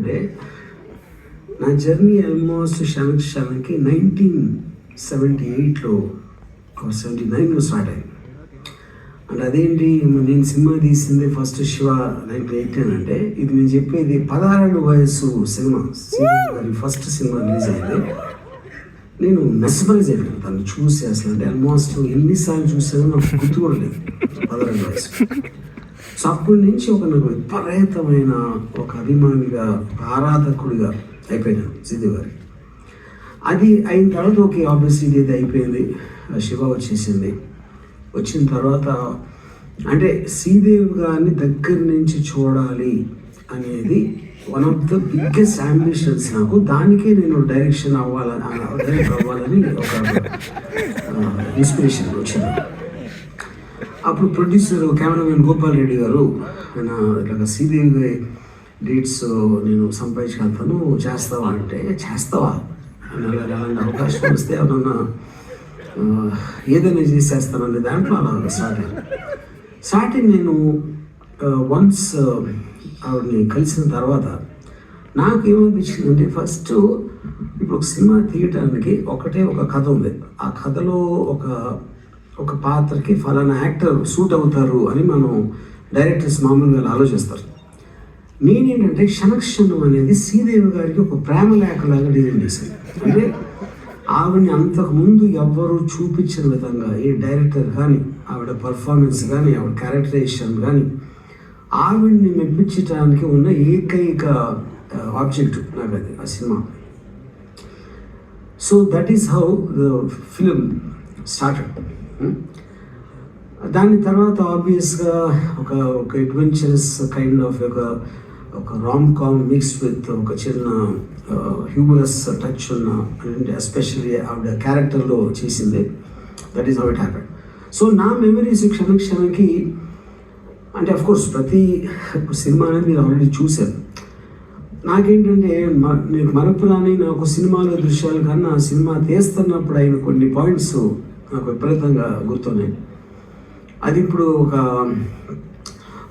అంటే నా journey almost క్షణకి 1978లో 79లో start అయింది. అంటే అదేంటి, నేను సినిమా తీసింది ఫస్ట్ శివ 1918 అంటే ఇది నేను చెప్పేది 16 వయసు సినిమా. ఫస్ట్ సినిమా రిలీజ్ అయింది. నేను మెస్మరైజ్ అయిపోయాను తను చూసి. అసలు అంటే ఆల్మోస్ట్ ఎన్నిసార్లు చూసానో నాకు గుర్తు కూడా లేదు. 16 వయసు. సో అప్పటి నుంచి నాకు విపరీతమైన ఒక అభిమానిగా, ఆరాధకుడిగా అయిపోయాను శ్రీదేవి గారికి. అది అయిన తర్వాత ఆబ్వియస్లీ ఇది అయిపోయింది, శివ వచ్చేసింది. వచ్చిన తర్వాత అంటే శ్రీదేవి గారిని దగ్గర నుంచి చూడాలి అనేది one of the biggest ambitions నాకు. దానికే నేను డైరెక్టర్ అవ్వాలని ఒక ఇన్స్పిరేషన్ వచ్చింది. అప్పుడు ప్రొడ్యూసర్ కెమెరామెన్ గోపాల్ రెడ్డి గారు ఇట్లా శ్రీదేవి డేట్స్ నేను సంపాదించగలుగుతాను, చేస్తావా అంటే, చేస్తావా అని అలాంటి అవకాశం వస్తే ఏమన్నా ఏదైనా చేసేస్తానని దాంట్లో అలా స్టార్టింగ్ నేను వన్స్ ఆవిడని కలిసిన తర్వాత నాకు ఏమనిపించిందంటే, ఫస్ట్ ఇప్పుడు ఒక సినిమా తీయటానికి ఒక కథ ఉంది. ఆ కథలో ఒక పాత్రకి ఫలానా యాక్టర్ సూట్ అవుతారు అని మనం డైరెక్టర్స్ మామూలుగా ఆలోచిస్తారు. నేనేంటంటే క్షణక్షణం అనేది శ్రీదేవి గారికి ఒక ప్రేమ లేఖలాగా డిజైన్ చేశాను. అంటే ఆవిడని అంతకుముందు ఎవ్వరూ చూపించిన విధంగా ఏ డైరెక్టర్ కానీ, ఆవిడ పర్ఫార్మెన్స్ కానీ, ఆవిడ క్యారెక్టరైజేషన్ కానీ, ఆవిడ్ని మెప్పించడానికి ఉన్న ఏకైక ఆబ్జెక్ట్ నాకు అది ఆ cinema. So that is how the film started. దాని తర్వాత ఆబ్వియస్గా ఒక అడ్వెంచరస్ కైండ్ ఆఫ్ ఒక రామ్ కామ్ మిక్స్డ్ విత్ ఒక చిన్న హ్యూమరస్ టచ్ ఉన్న, అంటే ఎస్పెషల్లీ ఆవిడ క్యారెక్టర్లో చేసింది. That is how it happened. So నా మెమరీస్ క్షణకి అంటే అఫ్కోర్స్ ప్రతి సినిమా అనేది మీరు ఆల్రెడీ చూశారు. నాకేంటంటే నేను మరపురాని నాకు సినిమాలో దృశ్యాలు కన్నా సినిమా తీస్తున్నప్పుడు అయిన కొన్ని పాయింట్స్ నాకు విపరీతంగా గుర్తున్నాయి. అది ఇప్పుడు ఒక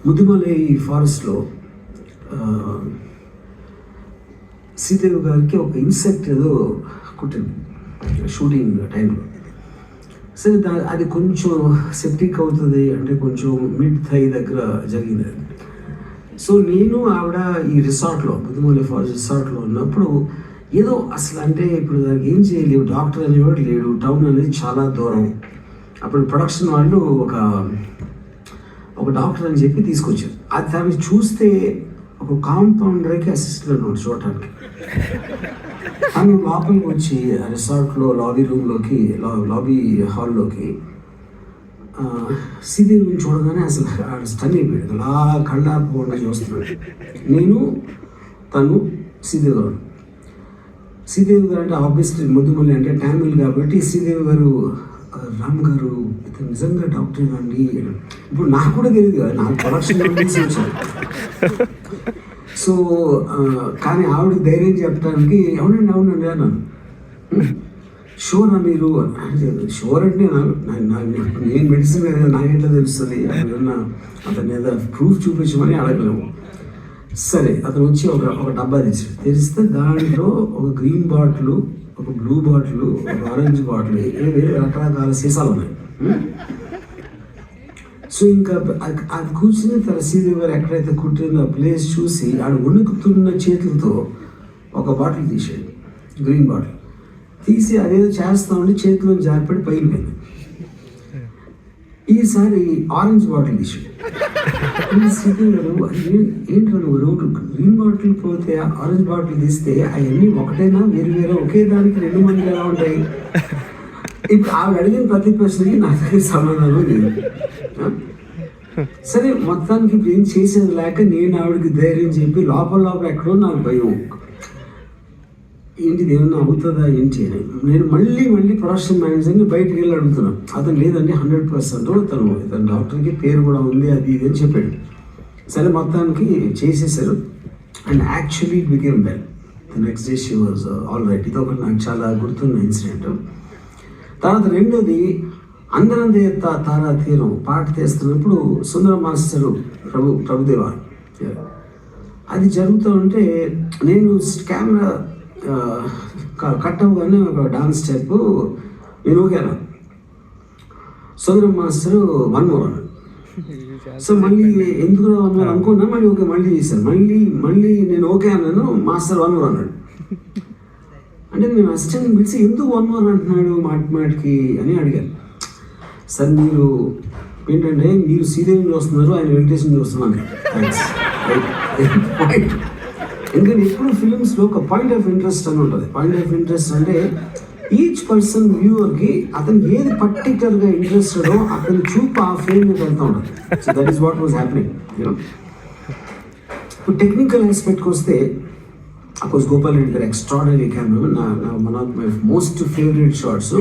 ముదుమలై ఫారెస్ట్లో శ్రీదేవి గారికి ఒక ఇన్సెక్ట్ ఏదో కుట్టింది షూటింగ్ టైంలో. సరే అది కొంచెం సెప్టిక్ అవుతుంది అంటే కొంచెం మిడ్ థై దగ్గర జరిగింది. సో నేను ఆవిడ ఈ రిసార్ట్లో, ముదుమలై ఫారెస్ట్ రిసార్ట్లో ఉన్నప్పుడు ఏదో అసలు అంటే ఇప్పుడు దానికి ఏం చేయలేవు, డాక్టర్ అనేవాడు లేడు, టౌన్ అనేది చాలా దూరం. అప్పుడు ప్రొడక్షన్ వాళ్ళు ఒక డాక్టర్ అని చెప్పి తీసుకొచ్చారు. అది దాన్ని చూస్తే ఒక కాంపౌండర్కి అసిస్టెంట్ ఉన్నాడు చూడటానికి. తను లోపలికి వచ్చి రిసార్ట్లో లాబీ హాల్లోకి శ్రీదేవిని చూడగానే అసలు స్టన్ అయిపోయాడు. అలా కళ్ళాపకుండా చూస్తున్నాడు. నేను తను శ్రీదేవి గారు అంటే ఆబ్వియస్లీ ముద్దుమల్లి అంటే టామిల్ కాబట్టి శ్రీదేవి గారు, రామ్ గారు ఇతను నిజంగా డాక్టర్ అండి. ఇప్పుడు నాకు కూడా తెలియదు కదా, నాకు ప్రొడక్షన్ వచ్చాను. సో కానీ ఆవిడ ధైర్యం చెప్పడానికి అవునండి అన్నాను. షూరా మీరు? షూర్ అంటే నేను మెడిసిన్ కదా, నాకెట్లా తెలుస్తుంది? అతను ఏదో ప్రూఫ్ చూపించమని అడగలేము. సరే అతను వచ్చి ఒక డబ్బా తెరిస్తే దాంట్లో ఒక గ్రీన్ బాటిల్, ఒక బ్లూ బాటిల్, ఒక ఆరెంజ్ బాటిల్, రకరకాల సీసాలు ఉన్నాయి. సో ఇంకా అది కూర్చుని తన శ్రీదేవి గారు ఎక్కడైతే కుట్టిందో ఆ ప్లేస్ చూసి ఆడు వణుకుతున్న చేతులతో ఒక బాటిల్ తీసాడు, గ్రీన్ బాటిల్ తీసి అదేదో చేస్తామని చేతిలో జారిపడి పైకి పోయింది. ఈసారి ఆరెంజ్ బాటిల్ తీసాడు. శ్రీదేవి గారు ఏంటో నువ్వు గ్రీన్ బాటిల్ పోతే ఆరెంజ్ బాటిల్ తీస్తే అవన్నీ ఒకటేనా, వేరు ఒకే దానికి 2 మందిలు ఎలా ఉంటాయి? ఇప్పుడు ఆవిడ అడిగిన ప్రతి ప్రశ్నకి నా దగ్గర సమాధానం లేదు. సరే మొత్తానికి ఇప్పుడు ఏం చేసేది లేక నేను ఆవిడకి ధైర్యం చెప్పి లోపల ఎక్కడో నాకు భయం, ఏంటిది ఏమన్నా అవుతుందా ఏంటి అని. నేను మళ్ళీ ప్రొడక్షన్ మేనేజర్ని బయటికి వెళ్ళి అడుగుతున్నాను. అతను లేదండి 100% ఇతను డాక్టర్కి పేరు కూడా ఉంది అది ఇది అని చెప్పాడు. సరే మొత్తానికి చేసేసారు. And actually it became well. The next day she was all right. ఇది ఒకటి నాకు చాలా గుర్తున్న ఇన్సిడెంట్. తర్వాత రెండోది అందరందే తారా తీరం పాట తీస్తున్నప్పుడు సుందర మాస్టరు ప్రభుదేవ అది జరుగుతూ ఉంటే నేను కెమెరా కట్ అవ్వగానే ఒక డాన్స్ స్టెప్ నేను ఓకేనా సోదరం మాస్టర్ 1 more అన్నాడు. సో మళ్ళీ ఎందుకు 1 more అనుకున్నా, మళ్ళీ ఓకే మళ్ళీ చేశాను. మళ్ళీ నేను ఓకే అన్నాను, మాస్టర్ 1 more అన్నాడు. అంటే నేను అసిస్టెంట్ పిలిచి ఎందుకు 1 more అంటున్నాడు మాటికి అని అడిగాను. సార్ మీరు ఏంటంటే మీరు శ్రీదేవిని చూస్తున్నారు, ఆయన వెంకటేశ్వరం చూస్తున్నాను. పాయింట్. ఎందుకంటే ఎప్పుడు ఫిలిమ్స్లో ఒక పాయింట్ ఆఫ్ ఇంట్రెస్ట్ అని ఉంటుంది. పాయింట్ ఆఫ్ ఇంట్రెస్ట్ అంటే ఈచ్ పర్సన్ వ్యూవర్కి అతను ఏది పర్టికులర్గా ఇంట్రెస్టెడో అతని చూపు ఆ ఫ్రేమ్ మీద వెళ్తూ ఉంటుంది. So that is what was happening you know. ఇప్పుడు టెక్నికల్ ఆస్పెక్ట్కి వస్తే అఫ్కోర్స్ గోపాల్ రెడ్డి గారు extraordinary cameraman. One of my most favourite shots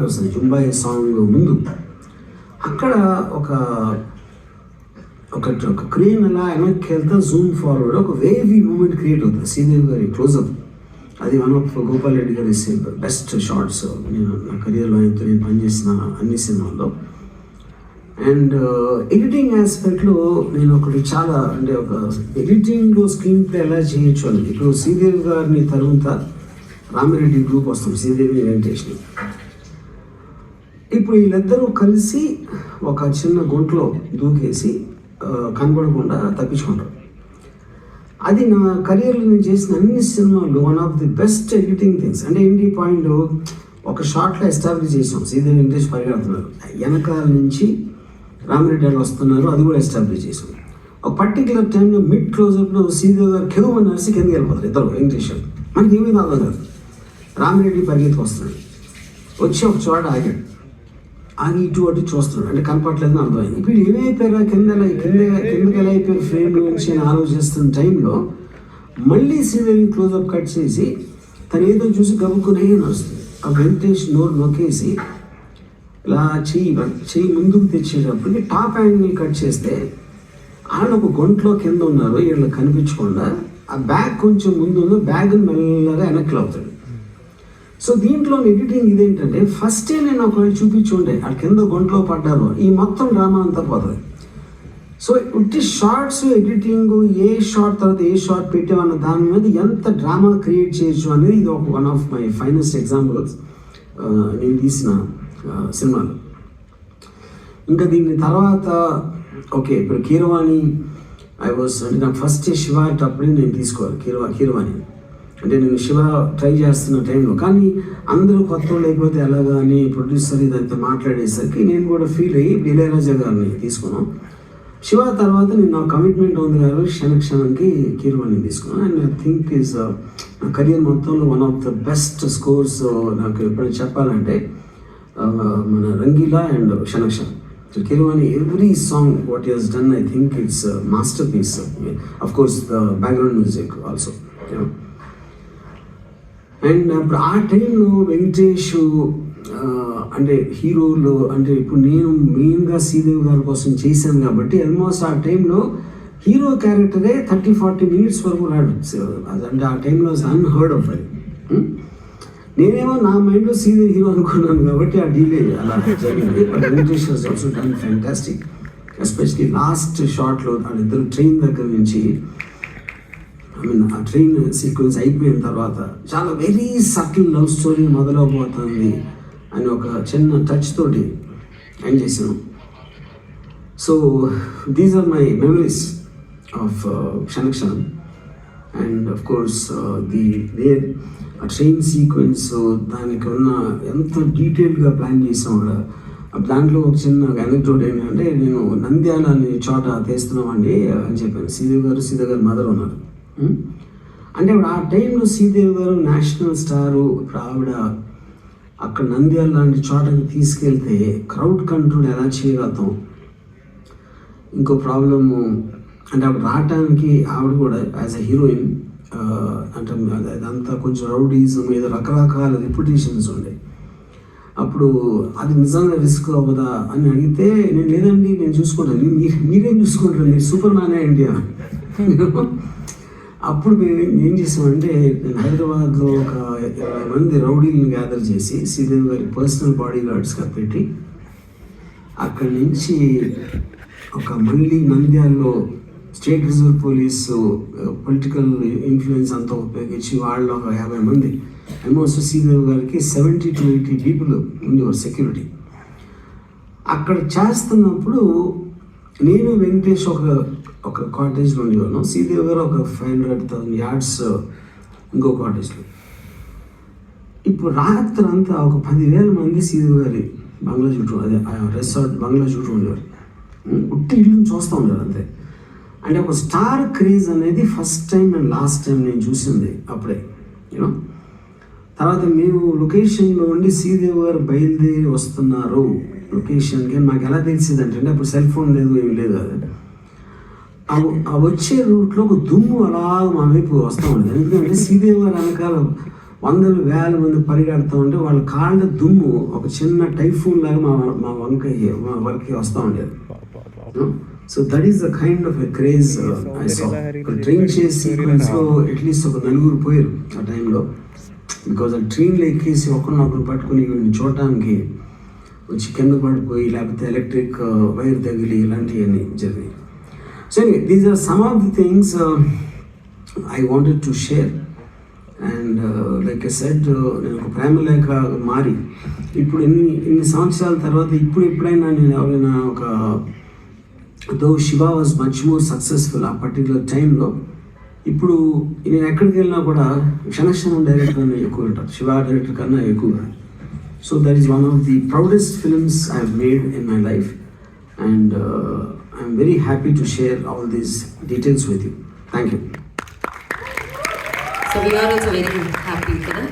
వస్తుంది జుంబాయి సాంగ్ ముందు. అక్కడ ఒక క్రేన్ అలా వెనక్కి వెళ్తా జూమ్ ఫార్వర్డ్ ఒక వేవీ మూమెంట్ క్రియేట్ అవుతుంది శ్రీదేవి గారి క్లోజప్. అది వన్ ఆఫ్ గోపాల్ రెడ్డి గారి బెస్ట్ షార్ట్స్ నేను నా కెరియర్లో అయితే నేను పనిచేసిన అన్ని సినిమాల్లో. అండ్ ఎడిటింగ్ ఆస్పెక్ట్లో నేను ఒకటి చాలా అంటే ఒక ఎడిటింగ్లో స్క్రీన్ ప్లే ఎలా చేయొచ్చు అని. ఇప్పుడు శ్రీదేవి గారిని తరువాత రామిరెడ్డి గ్రూప్ వస్తుంది, శ్రీదేవి వెంకటేష్ని. ఇప్పుడు వీళ్ళిద్దరూ కలిసి ఒక చిన్న గుంటలో దూకేసి కనబడకుండా తప్పించుకుంటారు. అది నా కెరియర్లో నేను చేసిన అన్ని సినిమాల్లో one of the best editing things. అంటే ఏంటి పాయింట్, ఒక షార్ట్లో ఎస్టాబ్లిష్ చేసాం శ్రీదేవి వెంకటేష్ పరిగెడుతున్నారు, వెనకాల నుంచి రామిరెడ్డి గారు వస్తున్నారు, అది కూడా ఎస్టాబ్లిష్ చేసాం. ఒక పర్టికులర్ టైంలో మిడ్ క్లోజప్లో శ్రీదేవి గారు కెవ్వు నడిచి కిందకి వెళ్ళిపోతారు ఇద్దరు వెంకటేష్ గారు. మనకి ఏమీ అర్థం కాదు. రామిరెడ్డి పరిగెత్తుకు వస్తున్నాడు, వచ్చి ఒక చోట ఆగి ఇటు అటు చూస్తున్నాడు, అంటే కనపట్లేదని అర్థమైంది. ఇప్పుడు ఏమైపోయారా కిందకి ఎలా అయిపోయారు ఫ్రేమ్ నుంచి అని ఆలోచిస్తున్న టైంలో మళ్ళీ శ్రీదేవి క్లోజప్ కట్ చేసి తను ఏదో చూసి గబుక్కునే నడుస్తుంది. ఆ వెంకటేష్ నోరు నొక్కేసి ఇలా చెయ్యి ముందుకు తెచ్చేటప్పటికి టాప్ యాంగిల్ కట్ చేస్తే వాళ్ళు ఒక గొంట్లో కింద ఉన్నారు, వీళ్ళు కనిపించకుండా ఆ బ్యాగ్ కొంచెం ముందు బ్యాగ్ మెల్లగా వెనక్కి అవుతాడు. సో దీంట్లో ఎడిటింగ్ ఇదేంటంటే ఫస్టే నేను ఒకవేళ చూపించుంటే ఆ కింద గొంట్లో పడ్డారు, ఈ మొత్తం డ్రామా అంతా పోతుంది. సో ఉట్టి షార్ట్స్ ఎడిటింగ్ ఏ షార్ట్ తర్వాత ఏ షార్ట్ పెట్టామన్న దాని మీద ఎంత డ్రామా క్రియేట్ చేయొచ్చు అనేది ఇది ఒక one of my finest examples నేను తీసిన సినిమాలు. ఇంకా దీని తర్వాత ఓకే ఇప్పుడు కీరవాణి అంటే నాకు ఫస్ట్ శివ అప్పుడే నేను తీసుకోవాలి కీరవాణి. అంటే నేను శివ ట్రై చేస్తున్న టైంలో కానీ అందరూ కొత్త వాళ్ళు అయిపోతే ఎలాగా అని ప్రొడ్యూసర్ ఇదంతా మాట్లాడేసరికి నేను కూడా ఫీల్ అయ్యి ఇళయరాజా గారిని తీసుకున్నాను. శివ తర్వాత నేను నా కమిట్మెంట్ ఉంది గారు క్షణక్షణంకి కీరవాణి తీసుకున్నాను. అండ్ ఐ థింక్ ఈజ్ నా కెరియర్ మొత్తంలో one of the best scores నాకు ఎప్పుడైనా చెప్పాలంటే మన Rangeela and Kshanakshanam. Keeravani every song what is done I think it's masterpiece. Of course the background music also. And అప్పుడు ఆ టైంలో వెంకటేష్ అంటే హీరోలు అంటే ఇప్పుడు నేను మెయిన్గా శ్రీదేవి గారి కోసం చేశాను కాబట్టి ఆల్మోస్ట్ ఆ టైంలో హీరో క్యారెక్టరే 30-40 minutes వరకు రాడు. అంటే ఆ టైంలో అన్హర్డ్ ఆఫ్ అది. నేనేమో నా మైండ్లో శ్రీదేవి హీరో అనుకున్నాను కాబట్టి ఆ డీలే అలా జరిగింది. But Venkatesh was also done fantastic. Especially last షాట్లో వాళ్ళిద్దరు ట్రైన్ దగ్గర నుంచి ఆ ట్రైన్ సీక్వెన్స్ అయిపోయిన తర్వాత చాలా వెరీ సటిల్ లవ్ స్టోరీ మొదలవబోతుంది అని ఒక చిన్న టచ్ తోటి ఎండ్ చేసాను. So these are my memories of Kshanakshanam. And of course ఆ ట్రైన్ సీక్వెన్స్ దానికి ఉన్న ఎంత డీటెయిల్గా ప్లాన్ చేసాం అక్కడ. దాంట్లో ఒక చిన్న అనెక్డోట్ ఏంటంటే నేను నంద్యాల అనే చోట తీస్తున్నామండి అని చెప్పాను. శ్రీదేవి గారు మదర్ ఉన్నారు. అంటే ఇప్పుడు ఆ టైంలో శ్రీదేవి గారు నేషనల్ స్టారు. ఇప్పుడు ఆవిడ అక్కడ నంద్యాల లాంటి చోటకి తీసుకెళ్తే క్రౌడ్ కంట్రోల్ ఎలా చేయగలుగుతాం. ఇంకో ప్రాబ్లము అంటే అప్పుడు రావటానికి ఆవిడ కూడా యాజ్ అ హీరోయిన్ అంటే అదంతా కొంచెం రౌడీజం ఏదో రకరకాల రెప్యుటేషన్స్ ఉండే. అప్పుడు అది నిజంగా రిస్క్ అవ్వదా అని అడిగితే నేను లేదండి నేను చూసుకుంటాను. మీరేం చూసుకుంటారు, మీరు సూపర్ మ్యాన్ ఏంటి అని. అప్పుడు మేము ఏం చేసామంటే నేను హైదరాబాద్లో ఒక 20 మంది రౌడీలను గ్యాదర్ చేసి శ్రీదేవి గారి పర్సనల్ బాడీ గార్డ్స్గా పెట్టి అక్కడి నుంచి ఒక మళ్ళీ నంద్యాలలో state reserve police political influence అంతా ఉపయోగించి వాళ్ళు ఒక 50 మంది ఆల్మోస్ట్ శ్రీదేవి గారికి 70 to 80 పీపుల్ ఉండేవారు సెక్యూరిటీ. అక్కడ చేస్తున్నప్పుడు నేను వెంకటేష్ ఒక కాటేజ్లో ఉండేవాను, శ్రీదేవి గారు ఒక 500,000 yards ఇంకో కాటేజ్లో. ఇప్పుడు రాత్రి అంతా ఒక 10,000 మంది శ్రీదేవి గారి బంగ్లా చుట్టూ, అదే రిసార్ట్ బంగ్లా చుట్టూ ఉండేవారు. ఉట్టి ఇల్లుని చూస్తూ ఉండేవారు అంతే. అంటే ఒక స్టార్ క్రేజ్ అనేది first time and last time నేను చూసింది అప్పుడే. యూనో తర్వాత మేము లొకేషన్లో ఉండి శ్రీదేవి గారు బయలుదేరి వస్తున్నారు లొకేషన్కి, నాకు ఎలా తెలిసింది అంటే అప్పుడు సెల్ ఫోన్ లేదు, ఏం లేదు. అది ఆ వచ్చే రూట్లో ఒక దుమ్ము అలా మా వైపు వస్తూ ఉండేది. ఎందుకంటే శ్రీదేవి గారు వెనకాల 100,000 మంది పరిగెడుతూ ఉంటే వాళ్ళ కాళ్ళ దుమ్ము ఒక చిన్న టైఫూన్ లాగా మా వరకు వస్తూ ఉండేది. So that is the kind of a craze I saw. Train చేసి సీక్వెన్స్లో అట్లీస్ట్ ఒక 4 పోయారు ఆ టైంలో. బికాజ్ ఆ ట్రైన్లో ఎక్కేసి ఒకరినొకరు పట్టుకుని చూడటానికి వచ్చి కింద పడిపోయి లేకపోతే ఎలక్ట్రిక్ వైర్ తగిలి ఇలాంటివన్నీ జరిగాయి. So these are some of the things I wanted to share. And like I said, నేను ఒక ప్రేమ లేఖ మారి ఇప్పుడు ఇన్ని సంవత్సరాల తర్వాత ఎప్పుడైనా నేను ఎవరైనా ఒక though Shiva was much more successful ఆ పర్టికులర్ టైంలో, ఇప్పుడు నేను ఎక్కడికి వెళ్ళినా కూడా క్షణక్షణం డైరెక్టర్ కన్నా ఎక్కువ ఉంటారు, శివ డైరెక్టర్ కన్నా ఎక్కువగా. So that is one of the proudest films I have made in my life and I'm very happy to share all these details with you. Thank you. So we are also very happy, కదా.